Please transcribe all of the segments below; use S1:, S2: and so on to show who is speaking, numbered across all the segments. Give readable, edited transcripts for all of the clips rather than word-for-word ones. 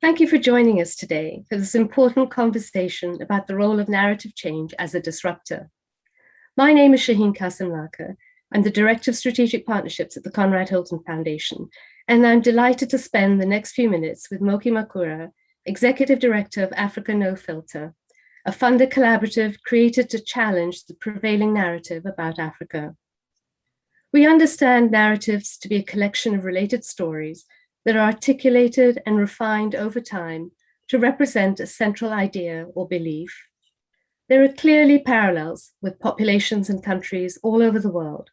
S1: Thank you for joining us today for this important conversation about the role of narrative change as a disruptor. My name is Shaheen Kasimlaka. I'm the Director of Strategic Partnerships at the Conrad Hilton Foundation, and I'm delighted to spend the next few minutes with Moky Makura, Executive Director of Africa No Filter, a funder collaborative created to challenge the prevailing narrative about Africa. We understand narratives to be a collection of related stories that are articulated and refined over time to represent a central idea or belief. There are clearly parallels with populations and countries all over the world,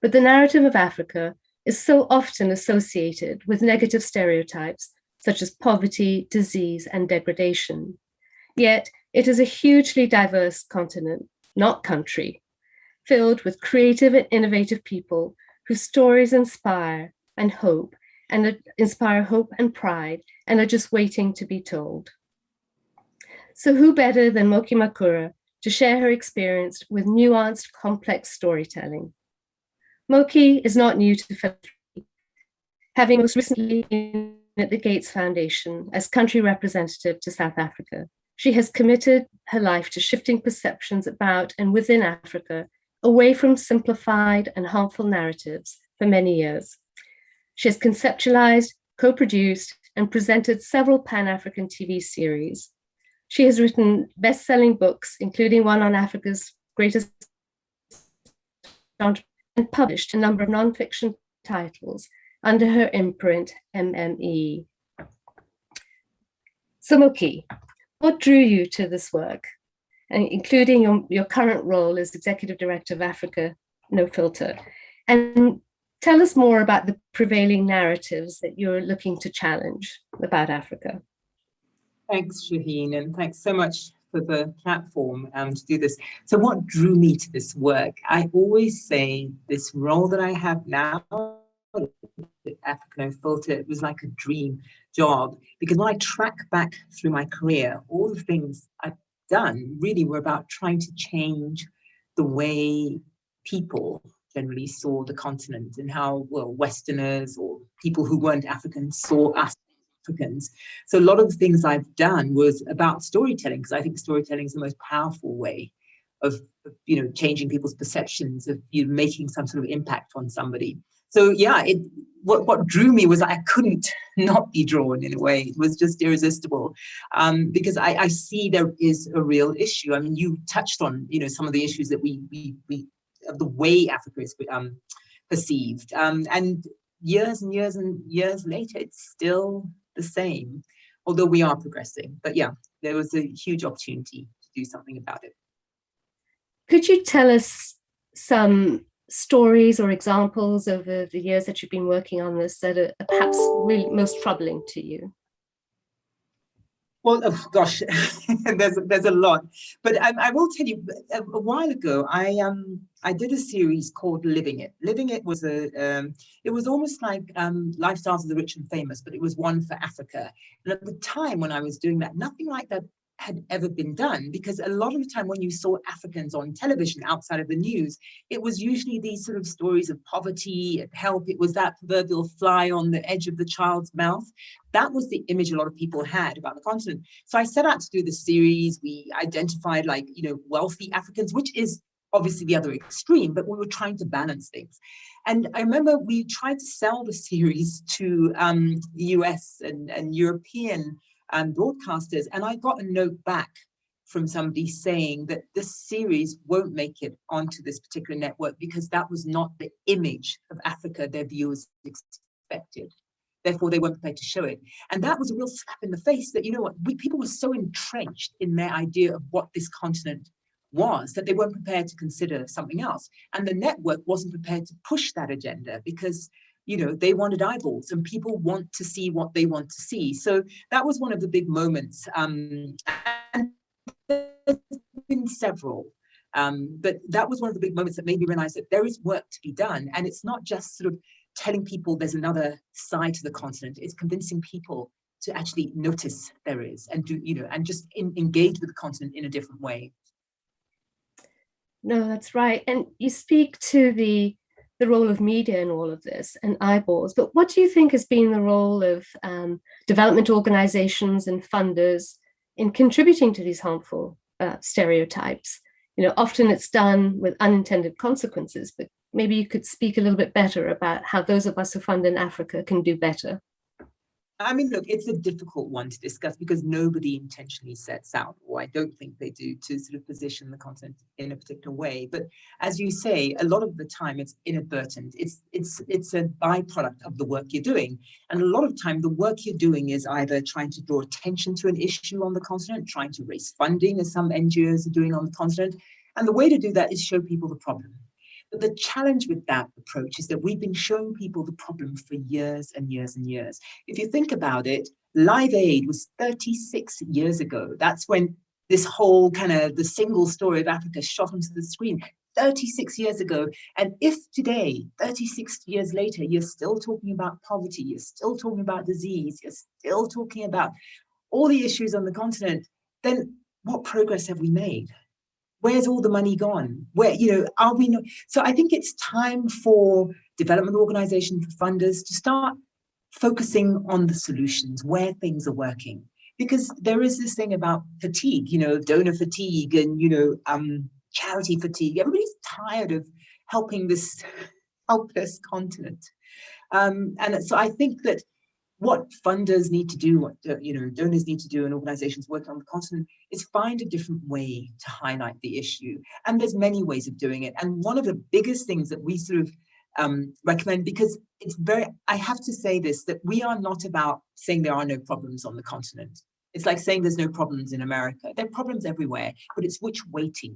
S1: but the narrative of Africa is so often associated with negative stereotypes such as poverty, disease, and degradation. Yet it is a hugely diverse continent, not country, filled with creative and innovative people whose stories inspire hope and pride, and are just waiting to be told. So who better than Moky Makura to share her experience with nuanced, complex storytelling? Moky is not new to philanthropy, having most recently been at the Gates Foundation as country representative to South Africa. She has committed her life to shifting perceptions about and within Africa away from simplified and harmful narratives for many years. She has conceptualized, co-produced, and presented several Pan-African TV series. She has written best-selling books, including one on Africa's greatest entrepreneurs, and published a number of nonfiction titles under her imprint, MME. So Moky, what drew you to this work, including your current role as Executive Director of Africa No Filter? And tell us more about the prevailing narratives that you're looking to challenge about Africa.
S2: Thanks, Shaheen, and thanks so much for the platform to do this. So what drew me to this work? I always say this role that I have now, Africa No Filter, it was like a dream job, because when I track back through my career, all the things I've done really were about trying to change the way people generally saw the continent and how, well, Westerners or people who weren't Africans saw us Africans. So a lot of the things I've done was about storytelling, because I think storytelling is the most powerful way of changing people's perceptions, of making some sort of impact on somebody. So yeah, what drew me was I couldn't not be drawn in a way. It was just irresistible, because I see there is a real issue. I mean, you touched on some of the issues that we of the way Africa is perceived, and years and years and years later, it's still the same, although we are progressing. But yeah, there was a huge opportunity to do something about it.
S1: Could you tell us some stories or examples over the years that you've been working on this that are perhaps really most troubling to you?
S2: Well, oh gosh, there's a lot, but I will tell you. A while ago, I did a series called Living It. Living It was it was almost like Lifestyles of the Rich and Famous, but it was one for Africa. And at the time when I was doing that, nothing like that had ever been done, because a lot of the time when you saw Africans on television outside of the news, it was usually these sort of stories of poverty and help. It was that proverbial fly on the edge of the child's mouth. That was the image a lot of people had about the continent. So I set out to do this series. We identified wealthy Africans, which is obviously the other extreme, but we were trying to balance things. And I remember we tried to sell the series to US and European broadcasters, and I got a note back from somebody saying that this series won't make it onto this particular network because that was not the image of Africa their viewers expected. Therefore, they weren't prepared to show it. And that was a real slap in the face that, people were so entrenched in their idea of what this continent was that they weren't prepared to consider something else. And the network wasn't prepared to push that agenda because they wanted eyeballs, and people want to see what they want to see. So that was one of the big moments. And there's been several. But that was one of the big moments that made me realize that there is work to be done. And it's not just sort of telling people there's another side to the continent. It's convincing people to actually notice there is, and and just engage with the continent in a different way.
S1: No, that's right. And you speak to the the role of media in all of this and eyeballs, but what do you think has been the role of development organizations and funders in contributing to these harmful stereotypes? Often it's done with unintended consequences, but maybe you could speak a little bit better about how those of us who fund in Africa can do better.
S2: I mean, look, it's a difficult one to discuss because nobody intentionally sets out, or I don't think they do, to sort of position the content in a particular way. But as you say, a lot of the time it's inadvertent. It's a byproduct of the work you're doing. And a lot of time the work you're doing is either trying to draw attention to an issue on the continent, trying to raise funding, as some NGOs are doing on the continent. And the way to do that is show people the problem. But the challenge with that approach is that we've been showing people the problem for years and years and years. If you think about it, Live Aid was 36 years ago. That's when this whole kind of the single story of Africa shot onto the screen 36 years ago. And if today, 36 years later, you're still talking about poverty, you're still talking about disease, you're still talking about all the issues on the continent, then what progress have we made? Where's all the money gone? Where, are we not? So I think it's time for development organizations, for funders to start focusing on the solutions, where things are working. Because there is this thing about fatigue, donor fatigue and, charity fatigue. Everybody's tired of helping this helpless continent. And so I think that what funders need to do, what donors need to do, and organizations working on the continent is find a different way to highlight the issue. And there's many ways of doing it. And one of the biggest things that we sort of recommend, because I have to say this, that we are not about saying there are no problems on the continent. It's like saying there's no problems in America. There are problems everywhere, but it's which weighting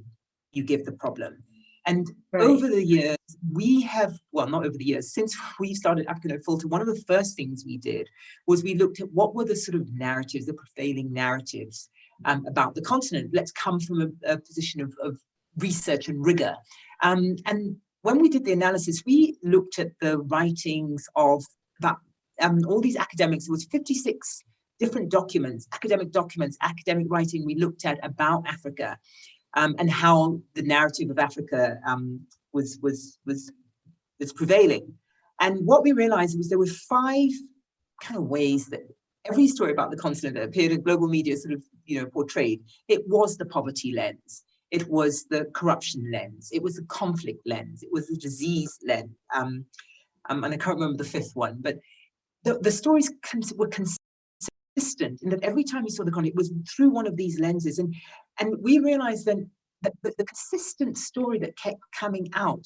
S2: you give the problem. And over the years, we have, well, not over the years, since we started Africa No Filter, one of the first things we did was we looked at what were the sort of narratives, the prevailing narratives about the continent. Let's come from a position of research and rigor. And when we did the analysis, we looked at the writings of about all these academics. It was 56 different documents, academic writing we looked at about Africa. And how the narrative of Africa was prevailing. And what we realized was there were 5 kind of ways that every story about the continent that appeared in global media sort of, portrayed. It was the poverty lens. It was the corruption lens. It was the conflict lens. It was the disease lens. And I can't remember the 5th one, but the stories were consistent in that every time you saw the content, it was through one of these lenses. And we realized then that the consistent story that kept coming out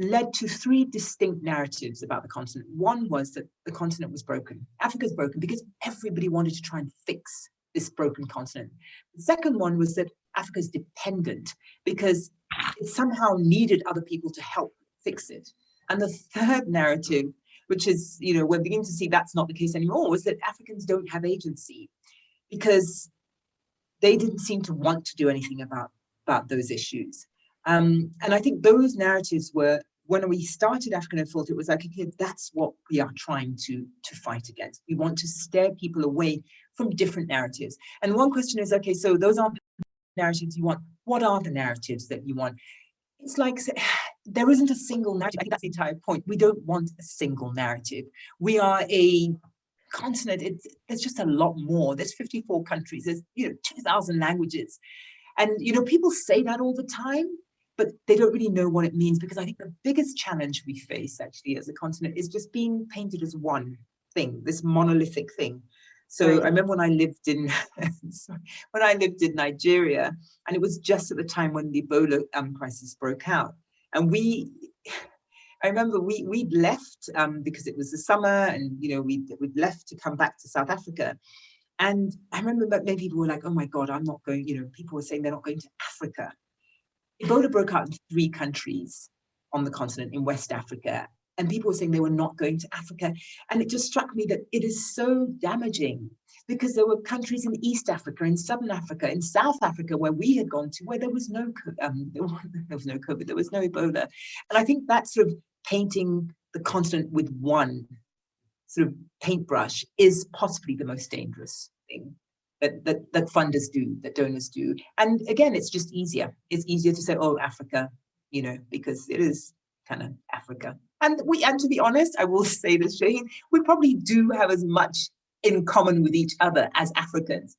S2: led to 3 distinct narratives about the continent. One was that the continent was broken. Africa's broken because everybody wanted to try and fix this broken continent. The second one was that Africa's dependent because it somehow needed other people to help fix it. And the third narrative, which is, we're beginning to see that's not the case anymore, was that Africans don't have agency because they didn't seem to want to do anything about those issues. And I think those narratives were, when we started Africa No Filter, it was like, okay, that's what we are trying to fight against. We want to steer people away from different narratives. And one question is, okay, so those aren't narratives you want. What are the narratives that you want? It's like, there isn't a single narrative. I think that's the entire point. We don't want a single narrative. We are a continent. There's just a lot more. There's 54 countries. There's 2,000 languages. And people say that all the time, but they don't really know what it means, because I think the biggest challenge we face actually as a continent is just being painted as one thing, this monolithic thing. So I remember when I lived in Nigeria, and it was just at the time when the Ebola crisis broke out. And I remember we'd left because it was the summer, and we'd left to come back to South Africa. And I remember that many people were like, oh my God, I'm not going, people were saying they're not going to Africa. Ebola broke out in 3 countries on the continent in West Africa. And people were saying they were not going to Africa. And it just struck me that it is so damaging, because there were countries in East Africa, in Southern Africa, in South Africa, where we had gone to, where there was no COVID, there was no Ebola. And I think that sort of painting the continent with one sort of paintbrush is possibly the most dangerous thing that funders do, that donors do. And again, it's just easier. It's easier to say, oh, Africa, because it is kind of Africa. And to be honest, I will say this, Shaheen, we probably do have as much in common with each other as Africans,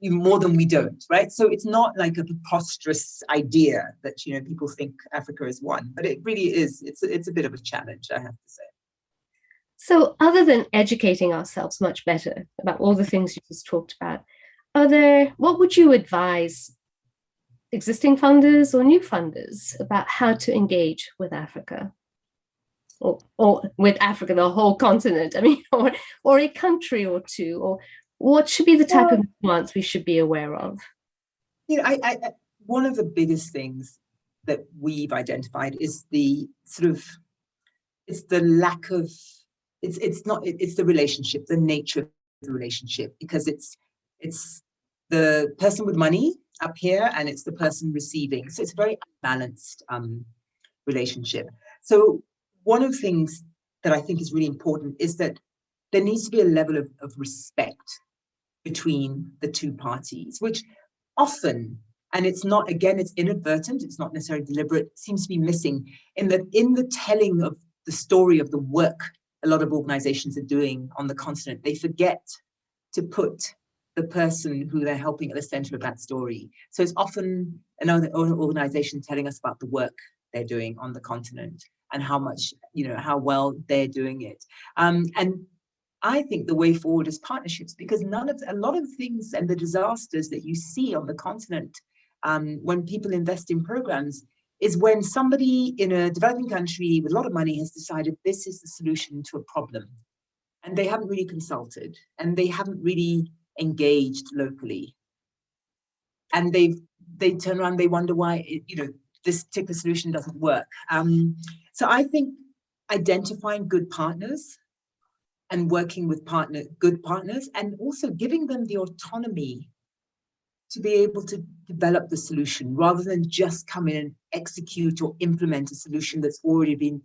S2: even more than we don't, right? So it's not like a preposterous idea that, people think Africa is one, but it really is. It's a bit of a challenge, I have to say.
S1: So other than educating ourselves much better about all the things you just talked about, what would you advise existing funders or new funders about how to engage with Africa? Or with Africa, the whole continent, I mean, or a country or two, or what should be the type of nuance we should be aware of?
S2: One of the biggest things that we've identified is the it's the lack of, it's the relationship, the nature of the relationship, because it's the person with money up here and it's the person receiving. So it's a very unbalanced relationship. So one of the things that I think is really important is that there needs to be a level of respect between the two parties, which often, and it's not, again, it's inadvertent, it's not necessarily deliberate, seems to be missing in the telling of the story of the work a lot of organizations are doing on the continent. They forget to put the person who they're helping at the center of that story. So it's often another organization telling us about the work they're doing on the continent and how much, how well they're doing it. And I think the way forward is partnerships, because a lot of things and the disasters that you see on the continent when people invest in programs is when somebody in a developing country with a lot of money has decided this is the solution to a problem. And they haven't really consulted and they haven't really engaged locally. And they turn around, they wonder why, this particular solution doesn't work. So I think identifying good partners and working with good partners, and also giving them the autonomy to be able to develop the solution rather than just come in and execute or implement a solution that's already been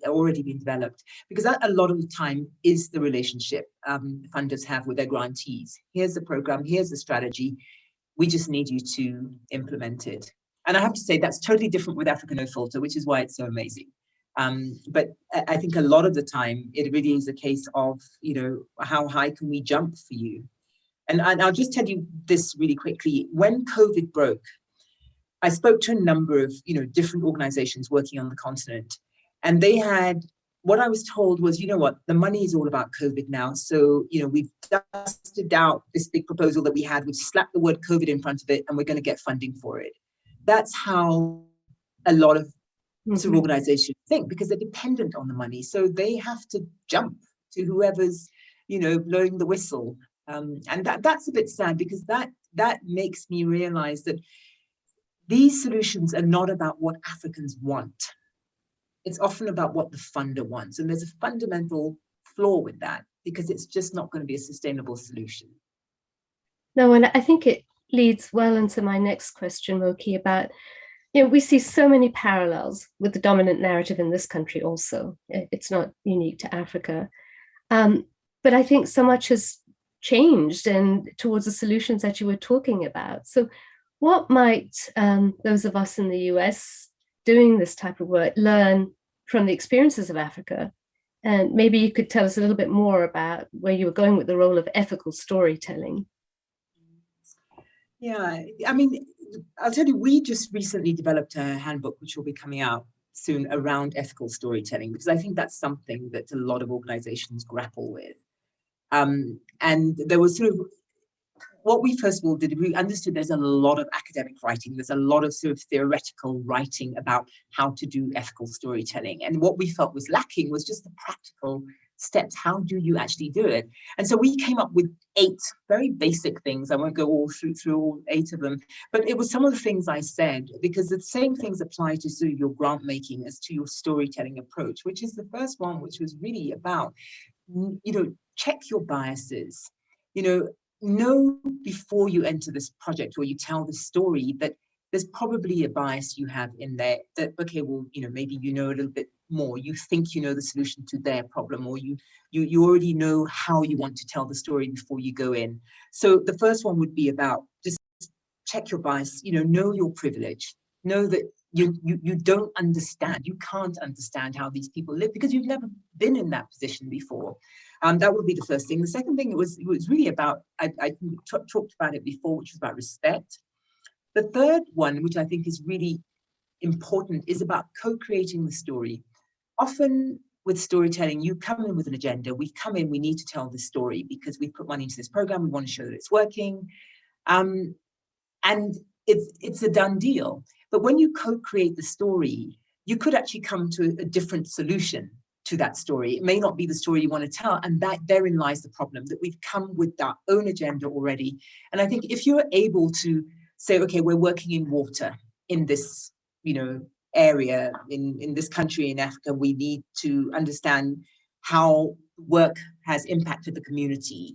S2: developed. Because that a lot of the time is the relationship funders have with their grantees. Here's the program, here's the strategy. We just need you to implement it. And I have to say that's totally different with Africa No Filter, which is why it's so amazing. But I think a lot of the time it really is a case of, how high can we jump for you? And I'll just tell you this really quickly. When COVID broke, I spoke to a number of, different organizations working on the continent. And they had, what I was told was, the money is all about COVID now. So, we've dusted out this big proposal that we had, we've slapped the word COVID in front of it, and we're going to get funding for it. That's how a lot of sort of organizations think, because they're dependent on the money. So they have to jump to whoever's, blowing the whistle. And that's a bit sad, because that makes me realize that these solutions are not about what Africans want. It's often about what the funder wants. And there's a fundamental flaw with that, because it's just not going to be a sustainable solution.
S1: No, and I think it leads well into my next question, Moky, about, we see so many parallels with the dominant narrative in this country also. It's not unique to Africa. But I think so much has changed and towards the solutions that you were talking about. So what might those of us in the US doing this type of work learn from the experiences of Africa? And maybe you could tell us a little bit more about where you were going with the role of ethical storytelling.
S2: Yeah, I mean, I'll tell you, we just recently developed a handbook, which will be coming out soon, around ethical storytelling, because I think that's something that a lot of organizations grapple with. And there was sort of, what we first of all did, we understood there's a lot of academic writing, there's a lot of sort of theoretical writing about how to do ethical storytelling. And what we felt was lacking was just the practical steps. How do you actually do it? And so we came up with 8 very basic things. I won't go all through all 8 of them, but it was some of the things I said, because the same things apply to sort of your grant making as to your storytelling approach, which is the first one, which was really about, check your biases, know before you enter this project or you tell the story that there's probably a bias you have in there that, okay, well, maybe a little bit more. You think you know the solution to their problem, or you already know how you want to tell the story before you go in. So the first one would be about just check your bias, know your privilege, know that you don't understand, you can't understand how these people live because you've never been in that position before. That would be the first thing. The second thing, it was really about, I talked about it before, which was about respect. The third one, which I think is really important, is about co-creating the story. Often with storytelling, you come in with an agenda. We come in, we need to tell this story because we put money into this program. We want to show that it's working. And it's a done deal. But when you co-create the story, you could actually come to a different solution to that story. It may not be the story you want to tell. And that therein lies the problem, that we've come with our own agenda already. And I think if you're able to say, okay, we're working in water in this, area in this country in Africa, we need to understand how work has impacted the community.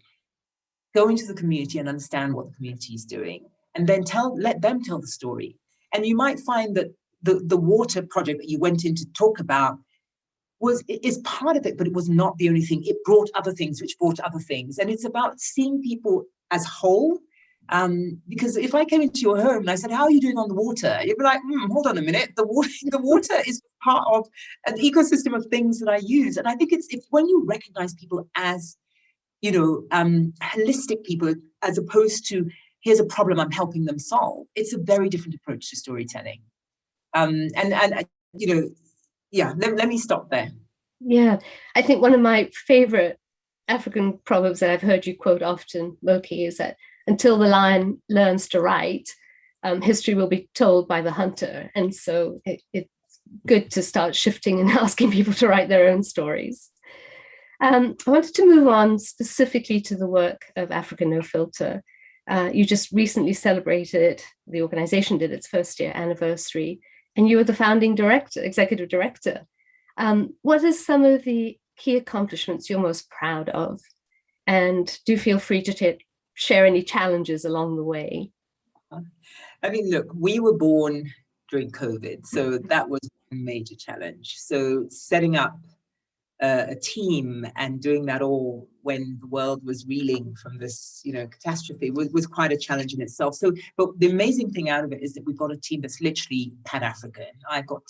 S2: Go into the community and understand what the community is doing, and then let them tell the story. And you might find that the water project that you went in to talk about is part of it, but it was not the only thing. It brought other things, which brought other things. And it's about seeing people as whole. Because if I came into your home and I said, how are you doing on the water? You'd be like, hold on a minute. The water is part of an ecosystem of things that I use. And I think it's when you recognize people as, holistic people, as opposed to, here's a problem I'm helping them solve. It's a very different approach to storytelling. Let me stop there.
S1: Yeah, I think one of my favorite African proverbs that I've heard you quote often, Moky, is that until the lion learns to write, history will be told by the hunter. And so it's good to start shifting and asking people to write their own stories. I wanted to move on specifically to the work of Africa No Filter. You just recently celebrated, the organization did its first year anniversary, and you were the founding executive director. What are some of the key accomplishments you're most proud of? And do feel free to share any challenges along the way.
S2: I mean, look, we were born during COVID, so that was a major challenge. So setting up a team and doing that all when the world was reeling from this, catastrophe was quite a challenge in itself. So, but the amazing thing out of it is that we've got a team that's literally Pan-African. I've got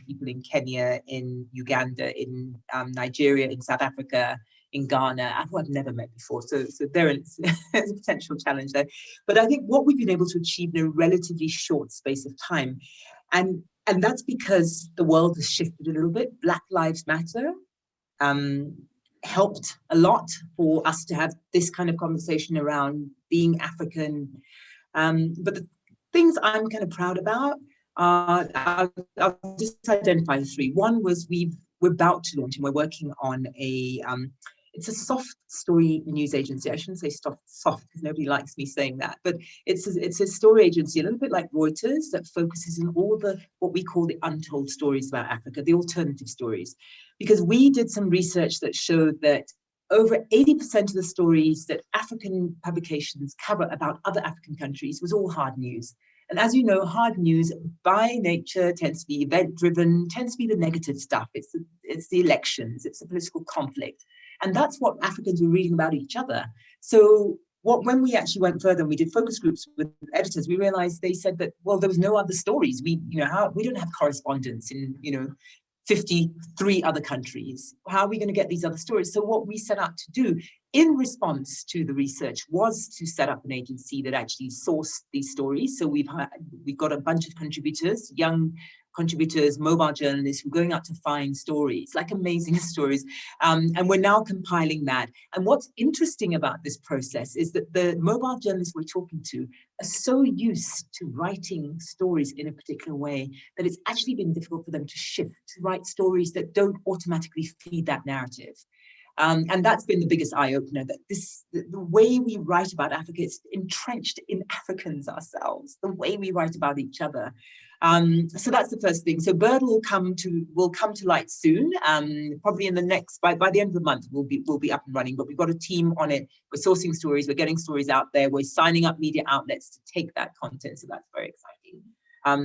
S2: people in Kenya, in Uganda, in Nigeria, in South Africa, in Ghana, who I've never met before. So there's a potential challenge there. But I think what we've been able to achieve in a relatively short space of time, and that's because the world has shifted a little bit. Black Lives Matter helped a lot for us to have this kind of conversation around being African. But the things I'm kind of proud about are, I'll just identify three. One was we're about to launch, and we're working on it's a soft story news agency. I shouldn't say soft because nobody likes me saying that, but it's a story agency, a little bit like Reuters, that focuses on all what we call the untold stories about Africa, the alternative stories. Because we did some research that showed that over 80% of the stories that African publications cover about other African countries was all hard news. And as you know, hard news by nature tends to be event-driven, tends to be the negative stuff. It's the elections, it's the political conflict. And that's what Africans were reading about each other. So when we actually went further and we did focus groups with editors, we realized they said that, well, there was no other stories. We don't have correspondents in, 53 other countries. How are we going to get these other stories? So what we set out to do in response to the research was to set up an agency that actually sourced these stories. So we've got a bunch of contributors, young contributors, mobile journalists who are going out to find stories, like amazing stories. And we're now compiling that. And what's interesting about this process is that the mobile journalists we're talking to are so used to writing stories in a particular way that it's actually been difficult for them to shift, to write stories that don't automatically feed that narrative. And that's been the biggest eye-opener, that the way we write about Africa is entrenched in Africans ourselves, the way we write about each other. So that's the first thing. So Bird will come to light soon. Probably in the by the end of the month, we'll be up and running. But we've got a team on it. We're sourcing stories. We're getting stories out there. We're signing up media outlets to take that content. So that's very exciting.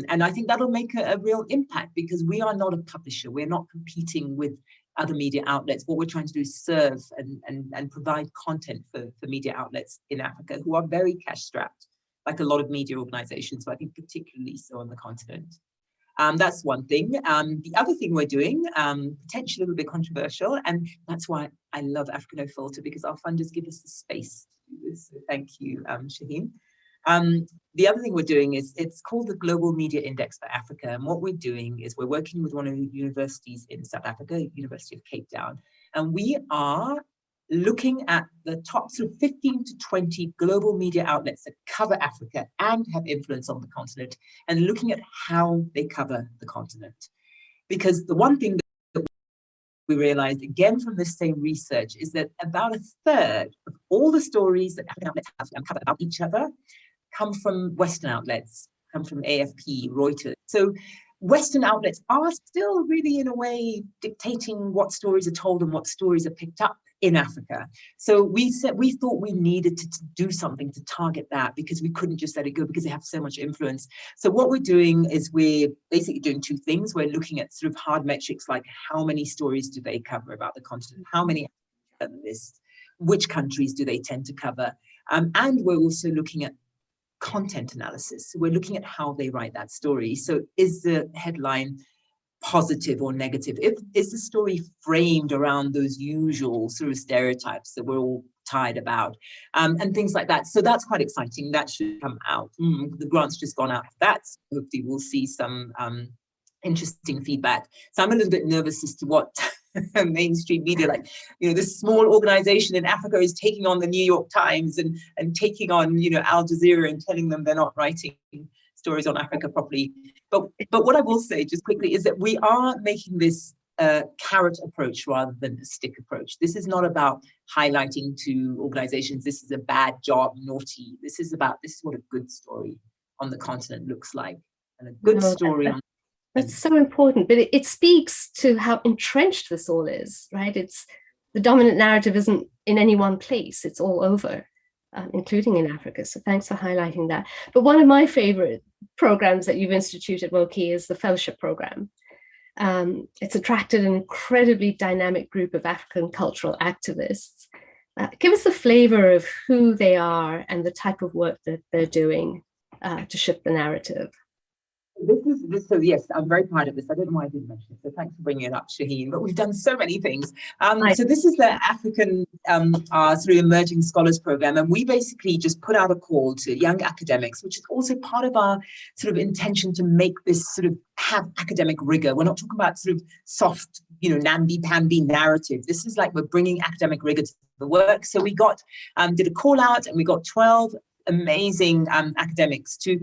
S2: And I think that'll make a real impact, because we are not a publisher. We're not competing with other media outlets. What we're trying to do is serve and provide content for media outlets in Africa who are very cash strapped, like a lot of media organizations, but I think particularly so on the continent. That's one thing. The other thing we're doing, potentially a little bit controversial, and that's why I love Africa No Filter, because our funders give us the space to do this. So thank you, Shaheen. The other thing we're doing is, it's called the Global Media Index for Africa. And what we're doing is we're working with one of the universities in South Africa, University of Cape Town, and we are looking at the top sort of 15 to 20 global media outlets that cover Africa and have influence on the continent, and looking at how they cover the continent. Because the one thing that we realized, again from this same research, is that about a third of all the stories that African outlets have and cover about each other come from Western outlets, come from AFP, Reuters. So Western outlets are still really, in a way, dictating what stories are told and what stories are picked up in Africa. So we thought we needed to do something to target that, because we couldn't just let it go, because they have so much influence. So what we're doing is we're basically doing two things. We're looking at sort of hard metrics, like how many stories do they cover about the continent, how many journalists, which countries do they tend to cover, and we're also looking at content analysis. So we're looking at how they write that story. So is the headline positive or negative? Is the story framed around those usual sort of stereotypes that we're all tired about, and things like that. So that's quite exciting. That should come out. The grant's just gone out for that. So hopefully we'll see some interesting feedback. So I'm a little bit nervous as to what mainstream media, like, this small organization in Africa is taking on the New York Times and taking on, Al Jazeera, and telling them they're not writing stories on Africa properly. But what I will say just quickly is that we are making this carrot approach rather than a stick approach. This is not about highlighting to organizations, this is a bad job, naughty. This is what a good story on the continent looks like. And a good story on
S1: that's so important, but it speaks to how entrenched this all is, right? It's the dominant narrative isn't in any one place, it's all over, including in Africa. So thanks for highlighting that. But one of my favorite programs that you've instituted, Moky, is the fellowship program. It's attracted an incredibly dynamic group of African cultural activists. Give us the flavor of who they are and the type of work that they're doing to shift the narrative.
S2: So yes, I'm very proud of this. I don't know why I didn't mention it, so thanks for bringing it up, Shaheen. But we've done so many things. So this is the African sort of Emerging Scholars Program, and we basically just put out a call to young academics, which is also part of our sort of intention to make this sort of have academic rigor. We're not talking about sort of soft, namby-pamby narrative. This is like we're bringing academic rigor to the work. So we did a call out, and we got 12 amazing academics to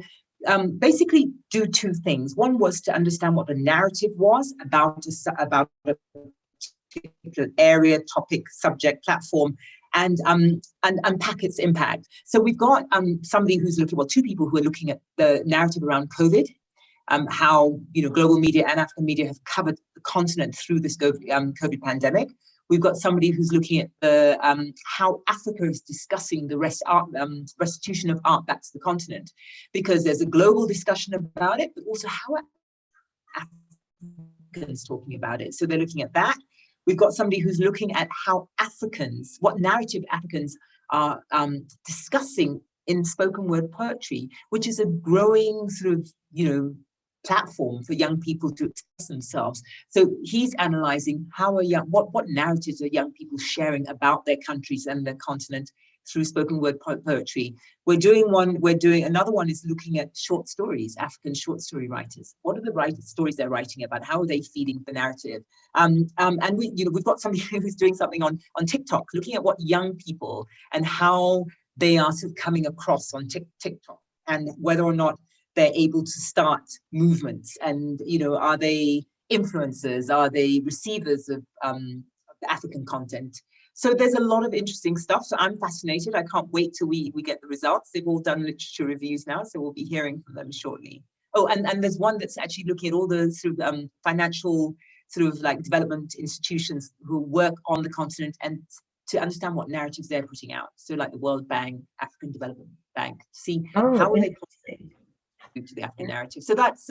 S2: basically do two things. One was to understand what the narrative was about a particular area, topic, subject, platform, and unpack its impact. So we've got somebody who's looking, two people who are looking at the narrative around COVID, how global media and African media have covered the continent through this COVID pandemic. We've got somebody who's looking at the how Africa is discussing the restitution of art back to the continent, because there's a global discussion about it, but also how Africans talking about it. So they're looking at that. We've got somebody who's looking at how what narrative Africans are discussing in spoken word poetry, which is a growing sort of, platform for young people to express themselves. So he's analyzing what narratives are young people sharing about their countries and their continent through spoken word poetry. We're doing another one is looking at short stories, African short story writers. What are the stories they're writing about? How are they feeding the narrative? And we've got somebody who's doing something on TikTok, looking at what young people and how they are sort of coming across on TikTok, and whether or not they're able to start movements, and are they influencers, are they receivers of the African content? So there's a lot of interesting stuff. So I'm fascinated. I can't wait till we get the results. They've all done literature reviews now, so we'll be hearing from them shortly. Oh, and there's one that's actually looking at all the sort of financial sort of like development institutions who work on the continent, and to understand what narratives they're putting out. So like the World Bank, African Development Bank, see how are they to the African narrative. So that's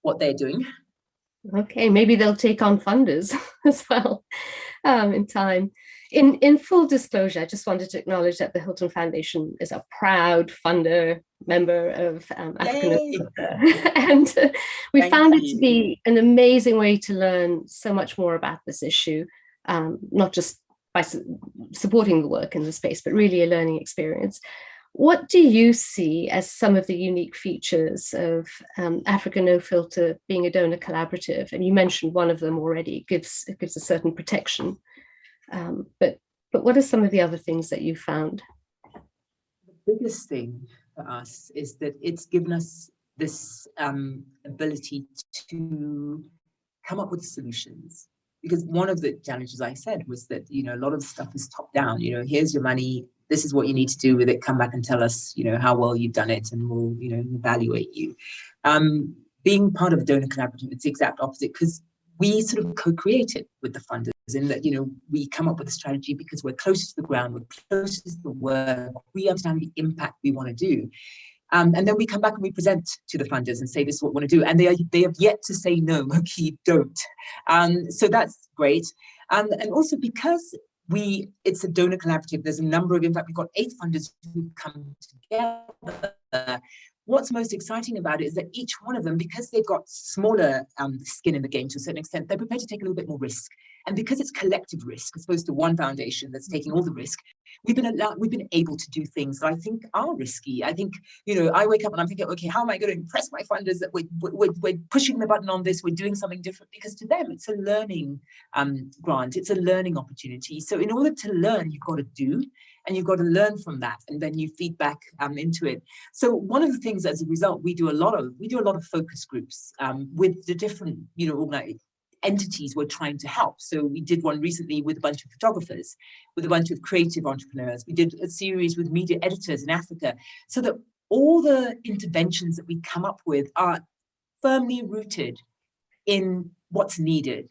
S2: what they're doing.
S1: Okay, maybe they'll take on funders as well in time. In full disclosure, I just wanted to acknowledge that the Hilton Foundation is a proud funder member of African America. And we found it to be an amazing way to learn so much more about this issue, not just by supporting the work in the space, but really a learning experience. What do you see as some of the unique features of Africa No Filter being a donor collaborative? And you mentioned one of them already. It gives a certain protection. But what are some of the other things that you found?
S2: The biggest thing for us is that it's given us this ability to come up with solutions. Because one of the challenges I said was that, a lot of stuff is top down. Here's your money. This is what you need to do with it. Come back and tell us, how well you've done it, and we'll, evaluate you. Being part of a donor collaborative, it's the exact opposite, because we sort of co-create it with the funders, in that, we come up with a strategy because we're closest to the ground, we're closest to the work, we understand the impact we want to do. And then we come back and we present to the funders and say, this is what we want to do. And they have yet to say, no, Moky, don't. So that's great. And also because it's a donor collaborative, there's a number of, in fact, we've got 8 funders who come together. What's most exciting about it is that each one of them, because they've got smaller skin in the game to a certain extent, they're prepared to take a little bit more risk. And because it's collective risk, as opposed to one foundation that's taking all the risk, we've been able to do things that I think are risky. I think, I wake up and I'm thinking, okay, how am I going to impress my funders that we're pushing the button on this, we're doing something different? Because to them, it's a learning grant, it's a learning opportunity. So in order to learn, you've got to do, and you've got to learn from that, and then you feed back into it. So one of the things, as a result, we do a lot of focus groups with the different, entities we're trying to help. So we did one recently with a bunch of photographers, with a bunch of creative entrepreneurs. We did a series with media editors in Africa, so that all the interventions that we come up with are firmly rooted in what's needed.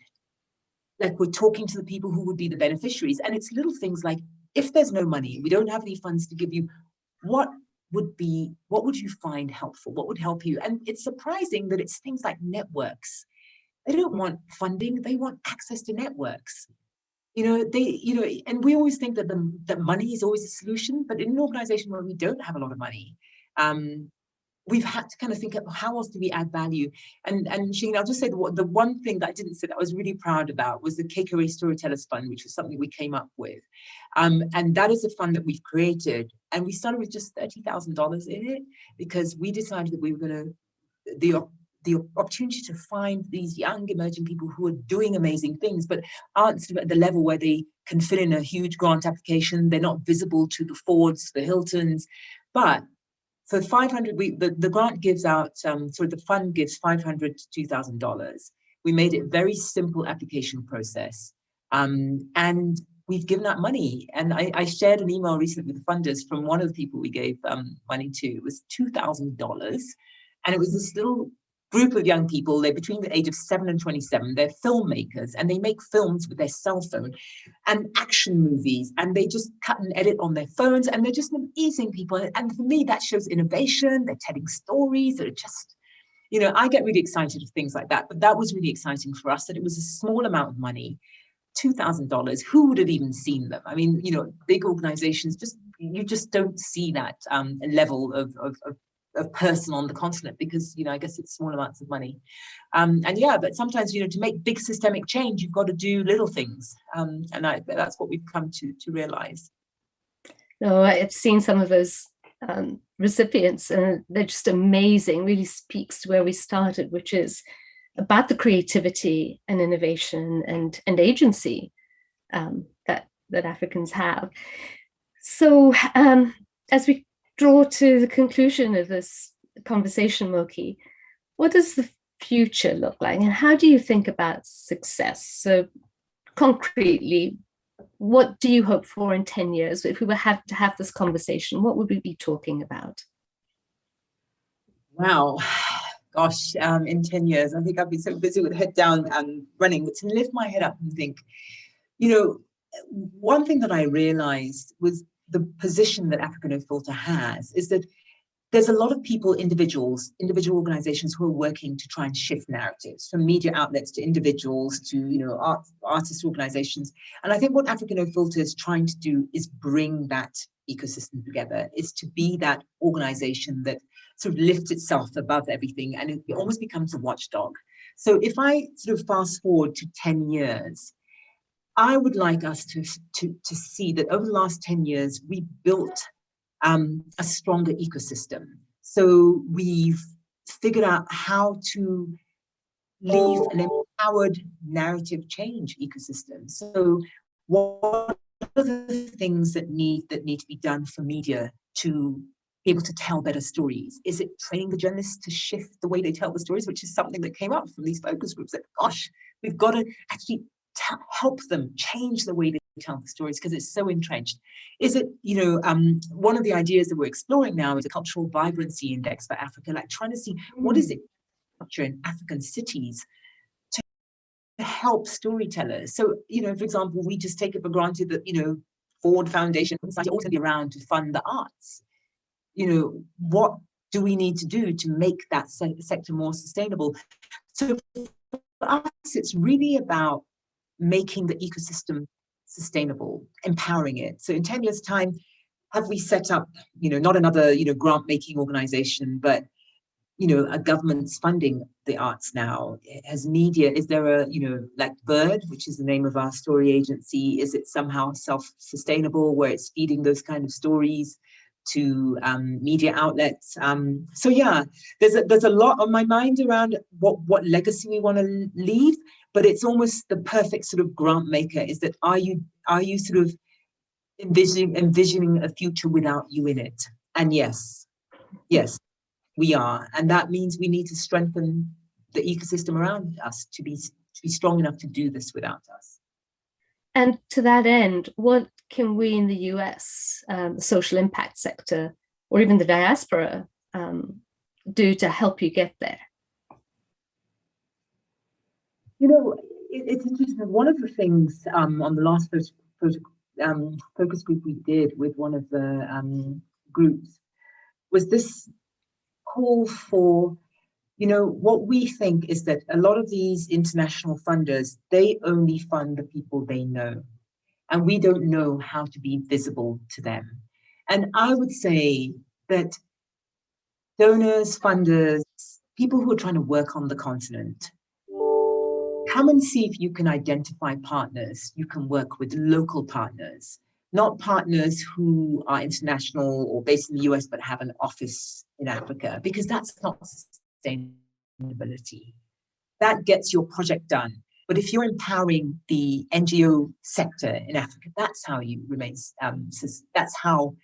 S2: Like, we're talking to the people who would be the beneficiaries. And it's little things like, if there's no money, we don't have any funds to give you, what would you find helpful? What would help you? And it's surprising that it's things like networks. They don't want funding, they want access to networks. And we always think that that money is always a solution, but in an organization where we don't have a lot of money, we've had to kind of think of how else do we add value. And Shaheen, I'll just say the one thing that I didn't say that I was really proud about was the KKRA Storytellers Fund, which was something we came up with. And that is a fund that we've created. And we started with just $30,000 in it, because we decided that we were going to, the opportunity to find these young emerging people who are doing amazing things, but aren't sort of at the level where they can fill in a huge grant application. They're not visible to the Fords, the Hiltons. But for $500, the grant gives out, the fund gives $500 to $2,000. We made it a very simple application process. And we've given out money. And I shared an email recently with the funders from one of the people we gave money to. It was $2,000. And it was this little group of young people. They're between the age of 7 and 27. They're filmmakers, and they make films with their cell phone and action movies, and they just cut and edit on their phones, and they're just amazing people. And for me, that shows innovation. They're telling stories that are just, I get really excited of things like that. But that was really exciting for us, that it was a small amount of money, $2,000. Who would have even seen them? I mean, big organizations, you just don't see that level of person on the continent, because I guess it's small amounts of money, but sometimes to make big systemic change, you've got to do little things, and that's what we've come to realize.
S1: No, I've seen some of those recipients, and they're just amazing. Really speaks to where we started, which is about the creativity and innovation and agency that Africans have. So as we draw to the conclusion of this conversation, Moky, what does the future look like, and how do you think about success? So concretely, what do you hope for in 10 years? If we were to have this conversation, what would we be talking about?
S2: Wow, gosh, in 10 years, I think I'd be so busy with head down and running, but to lift my head up and think, one thing that I realized was the position that Africa No Filter has is that there's a lot of people, individual organizations who are working to try and shift narratives from media outlets to individuals to, artist organizations. And I think what Africa No Filter is trying to do is bring that ecosystem together, is to be that organization that sort of lifts itself above everything, and it almost becomes a watchdog. So if I sort of fast forward to 10 years, I would like us to see that over the last 10 years, we built a stronger ecosystem. So we've figured out how to leave an empowered narrative change ecosystem. So what are the things that need to be done for media to be able to tell better stories? Is it training the journalists to shift the way they tell the stories, which is something that came up from these focus groups, that, gosh, we've got to actually help them change the way they tell the stories because it's so entrenched. Is it, one of the ideas that we're exploring now is a cultural vibrancy index for Africa, like trying to see what is it in African cities to help storytellers. So, for example, we just take it for granted that, Ford Foundation is always going to be around to fund the arts. What do we need to do to make that sector more sustainable? So for us, it's really about making the ecosystem sustainable, empowering it. So in 10 years' time, have we set up, not another, grant-making organization, but, a government's funding the arts now? Has media, is there a, like Bird, which is the name of our story agency, is it somehow self-sustainable where it's feeding those kind of stories to media outlets? So yeah, there's a lot on my mind around what legacy we want to leave, but it's almost the perfect sort of grant maker. Is that are you sort of envisioning a future without you in it? And yes, we are, and that means we need to strengthen the ecosystem around us to be strong enough to do this without us.
S1: And to that end, what can we in the US, the social impact sector, or even the diaspora, do to help you get there?
S2: It's interesting. One of the things on the last focus group we did with one of the groups was this call for, what we think is that a lot of these international funders, they only fund the people they know. And we don't know how to be visible to them. And I would say that donors, funders, people who are trying to work on the continent, come and see if you can identify partners. You can work with local partners, not partners who are international or based in the US but have an office in Africa, because that's not sustainability. That gets your project done. But if you're empowering the NGO sector in Africa, that's how you remain, that's how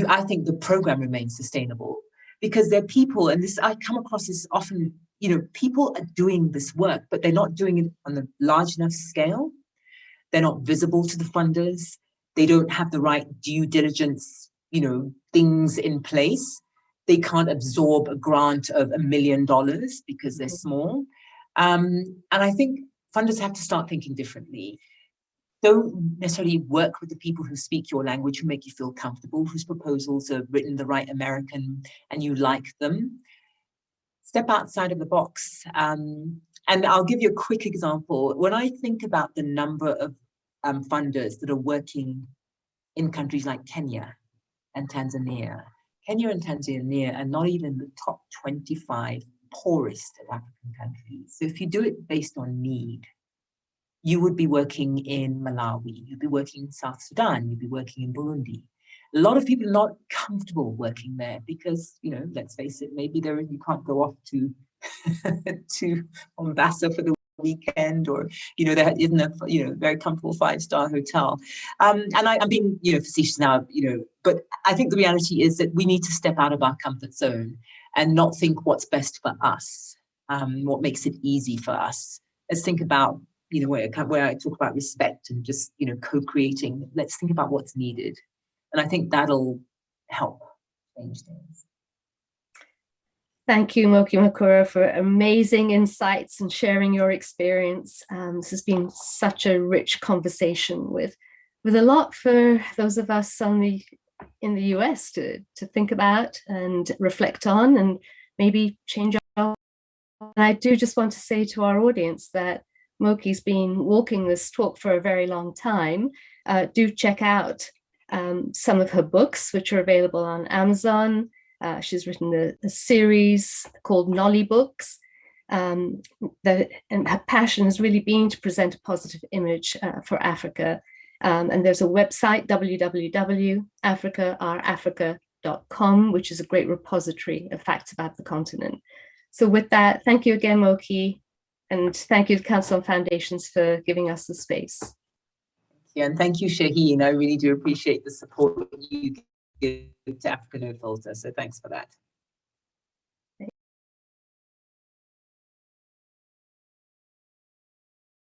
S2: I think the program remains sustainable. Because there are people, and this I come across this often, people are doing this work, but they're not doing it on a large enough scale. They're not visible to the funders. They don't have the right due diligence, things in place. They can't absorb a grant of $1 million because they're small. And I think funders have to start thinking differently. Don't necessarily work with the people who speak your language, who make you feel comfortable, whose proposals are written the right American and you like them. Step outside of the box. And I'll give you a quick example. When I think about the number of funders that are working in countries like Kenya and Tanzania are not even the top 25 poorest of African countries. So if you do it based on need, you would be working in Malawi, you'd be working in South Sudan, you'd be working in Burundi. A lot of people are not comfortable working there because, let's face it, maybe you can't go off to to Mombasa for the weekend, or there isn't a very comfortable 5-star hotel. And I'm being facetious now, but I think the reality is that we need to step out of our comfort zone and not think what's best for us, what makes it easy for us. Let's think about where I talk about respect and just co-creating. Let's think about what's needed, and I think that'll help change things.
S1: Thank you, Moky Makura, for amazing insights and sharing your experience. This has been such a rich conversation with a lot for those of us on the in the US to think about and reflect on and maybe change our. And I do just want to say to our audience that Moky's been walking this talk for a very long time. Do check out some of her books, which are available on Amazon. She's written a series called Nolly Books. And her passion has really been to present a positive image for Africa. And there's a website, www.africa.com, which is a great repository of facts about the continent. So with that, thank you again, Moky, and thank you to Council on Foundations for giving us the space.
S2: Yeah, and thank you, Shaheen. I really do appreciate the support you give to Africa No Filter. So thanks for that.